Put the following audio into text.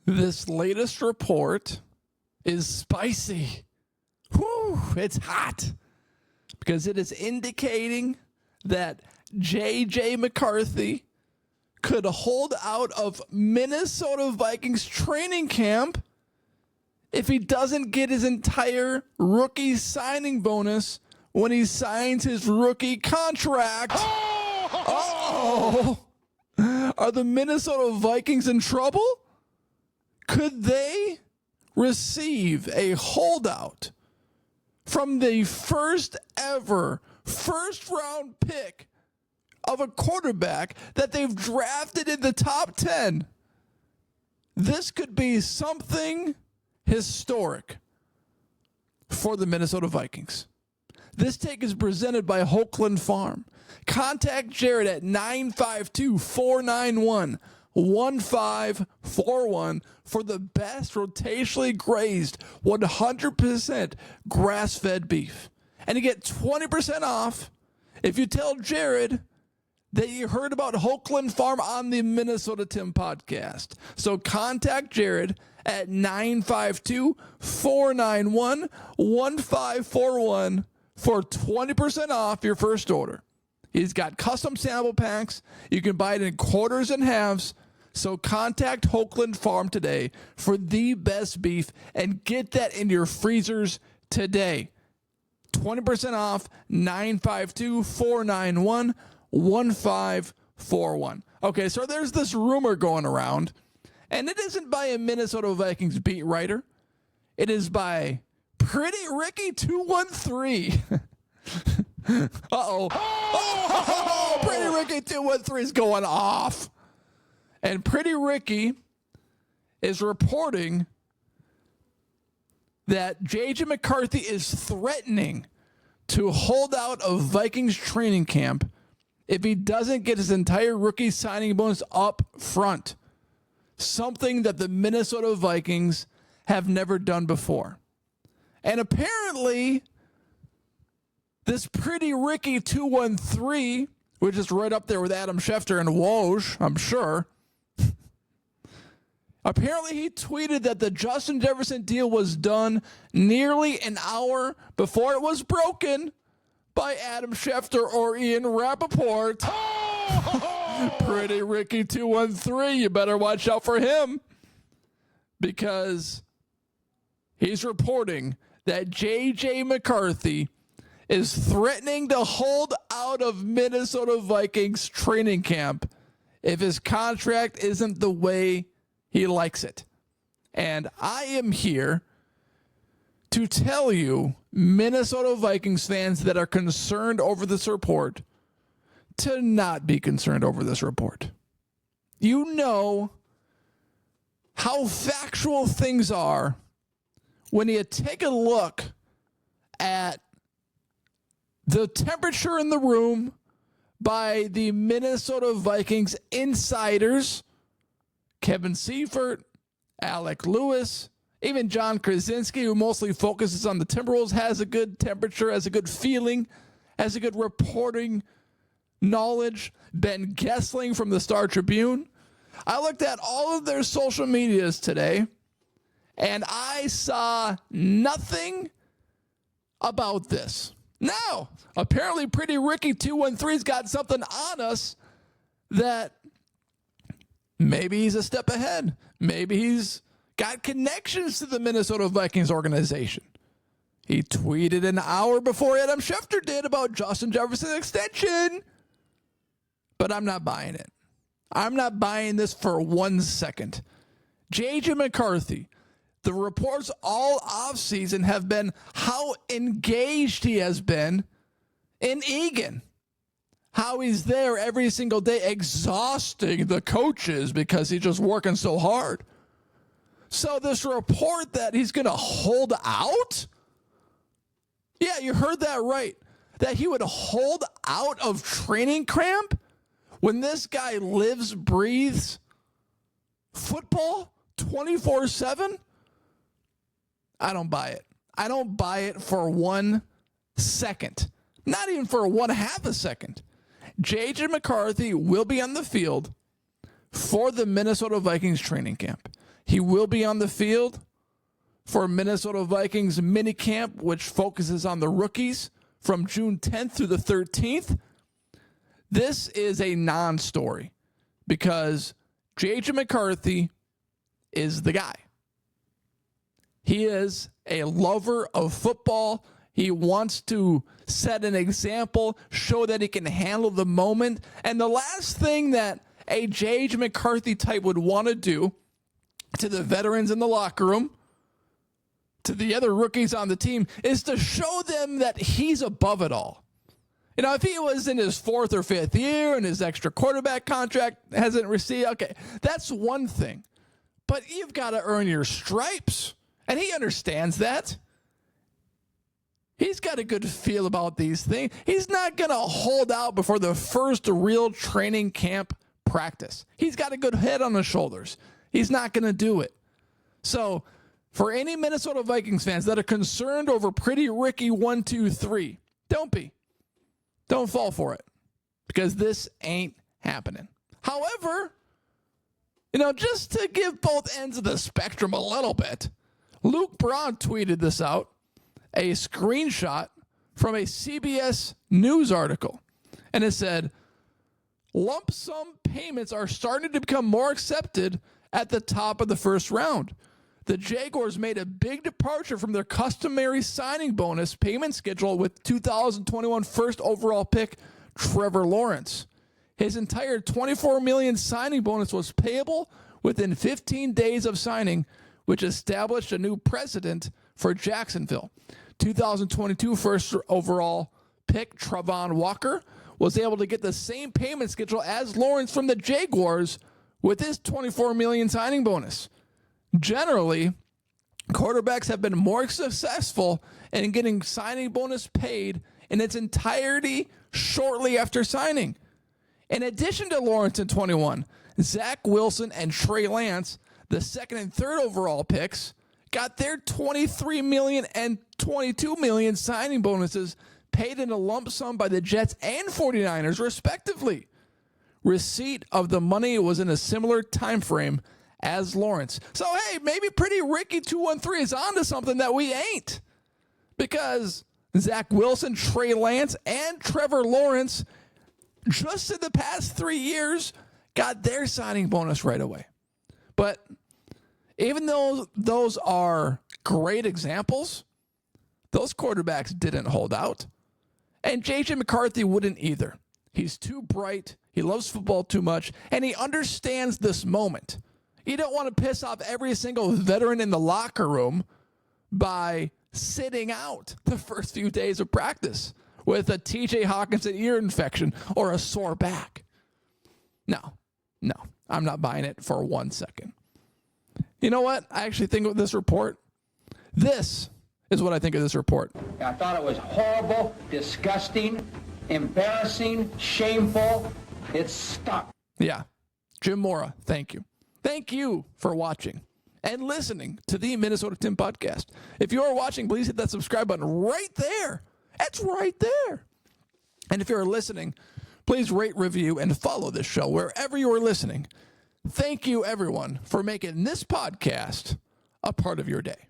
This latest report is spicy. Whew, it's hot because it is indicating that J.J. McCarthy could hold out of Minnesota Vikings training camp if he doesn't get his entire rookie signing bonus when he signs his rookie contract. Oh! Are the Minnesota Vikings in trouble? Could they receive a holdout from the first ever first-round pick of a quarterback that they've drafted in the top 10? This could be something historic for the Minnesota Vikings. This take is presented by Hochland Farm. Contact Jared at 952-491-1541 for the best rotationally grazed 100% grass-fed beef. And you get 20% off if you tell Jared that you heard about Hochland Farm on the Minnesota Tim podcast. So contact Jared at 952-491-1541 for 20% off your first order. He's got custom sample packs. You can buy it in quarters and halves. So contact Hochland Farm today for the best beef and get that in your freezers today. 20% off, 952-491-1541. Okay, so there's this rumor going around, and it isn't by a Minnesota Vikings beat writer. It is by Pretty Ricky 213. Uh-oh. Oh, Pretty Ricky 213 is going off. And Pretty Ricky is reporting that J.J. McCarthy is threatening to hold out of Vikings training camp if he doesn't get his entire rookie signing bonus up front. Something that the Minnesota Vikings have never done before. And apparently, this Pretty Ricky 213, which is right up there with Adam Schefter and Woj, I'm sure. Apparently, he tweeted that the Justin Jefferson deal was done nearly an hour before it was broken by Adam Schefter or Ian Rappaport. Pretty Ricky 213, you better watch out for him, because he's reporting that J.J. McCarthy is threatening to hold out of Minnesota Vikings training camp if his contract isn't the way he likes it. And I am here to tell you, Minnesota Vikings fans that are concerned over this report, to not be concerned over this report. You know how factual things are when you take a look at the temperature in the room by the Minnesota Vikings insiders, Kevin Seifert, Alec Lewis, even John Krasinski, who mostly focuses on the Timberwolves, has a good temperature, has a good feeling, has a good reporting knowledge. Ben Gessling from the Star Tribune. I looked at all of their social medias today, and I saw nothing about this. Now, apparently Pretty Ricky 213's got something on us that maybe he's a step ahead. Maybe he's got connections to the Minnesota Vikings organization. He tweeted an hour before Adam Schefter did about Justin Jefferson's extension. But I'm not buying it. I'm not buying this for 1 second. J.J. McCarthy, the reports all offseason have been how engaged he has been in Egan. How he's there every single day, exhausting the coaches because he's just working so hard. So this report that he's going to hold out? Yeah, you heard that right. That he would hold out of training camp when this guy lives, breathes football 24/7? I don't buy it. I don't buy it for 1 second. Not even for 1/2 a second. J.J. McCarthy will be on the field for the Minnesota Vikings training camp. He will be on the field for Minnesota Vikings minicamp, which focuses on the rookies from June 10th through the 13th. This is a non-story because J.J. McCarthy is the guy. He is a lover of football. He wants to set an example, show that he can handle the moment. And the last thing that a J.J. McCarthy type would want to do to the veterans in the locker room, to the other rookies on the team, is to show them that he's above it all. You know, if he was in his 4th or 5th year and his extra quarterback contract hasn't received, okay, that's one thing. But you've got to earn your stripes. And he understands that. He's got a good feel about these things. He's not going to hold out before the first real training camp practice. He's got a good head on his shoulders. He's not going to do it. So for any Minnesota Vikings fans that are concerned over Pretty Ricky 1, 2, 3, don't be. Don't fall for it, because this ain't happening. However, you know, just to give both ends of the spectrum a little bit, Luke Braun tweeted this out, a screenshot from a CBS News article. And it said, lump sum payments are starting to become more accepted at the top of the first round. The Jaguars made a big departure from their customary signing bonus payment schedule with 2021 first overall pick Trevor Lawrence. His entire $24 million signing bonus was payable within 15 days of signing, which established a new precedent for Jacksonville. 2022 first overall pick Travon Walker was able to get the same payment schedule as Lawrence from the Jaguars with his $24 million signing bonus. Generally, quarterbacks have been more successful in getting signing bonus paid in its entirety shortly after signing. In addition to Lawrence in 21, Zach Wilson and Trey Lance, the 2nd and 3rd overall picks, got their $23 million and $22 million signing bonuses paid in a lump sum by the Jets and 49ers, respectively. Receipt of the money was in a similar time frame as Lawrence. So, hey, maybe Pretty Ricky 213 is onto something that we ain't. Because Zach Wilson, Trey Lance, and Trevor Lawrence, just in the past 3 years, got their signing bonus right away. But even though those are great examples, those quarterbacks didn't hold out. And J.J. McCarthy wouldn't either. He's too bright, he loves football too much, and he understands this moment. You don't want to piss off every single veteran in the locker room by sitting out the first few days of practice with a TJ Hawkinson ear infection or a sore back. No, I'm not buying it for 1 second. You know what? I actually think of this report. This is what I think of this report. I thought it was horrible, disgusting, embarrassing, shameful. It stunk. Yeah. Jim Mora, thank you. Thank you for watching and listening to the Minnesota Tim podcast. If you are watching, please hit that subscribe button right there. It's right there. And if you're listening, please rate, review, and follow this show wherever you are listening. Thank you, everyone, for making this podcast a part of your day.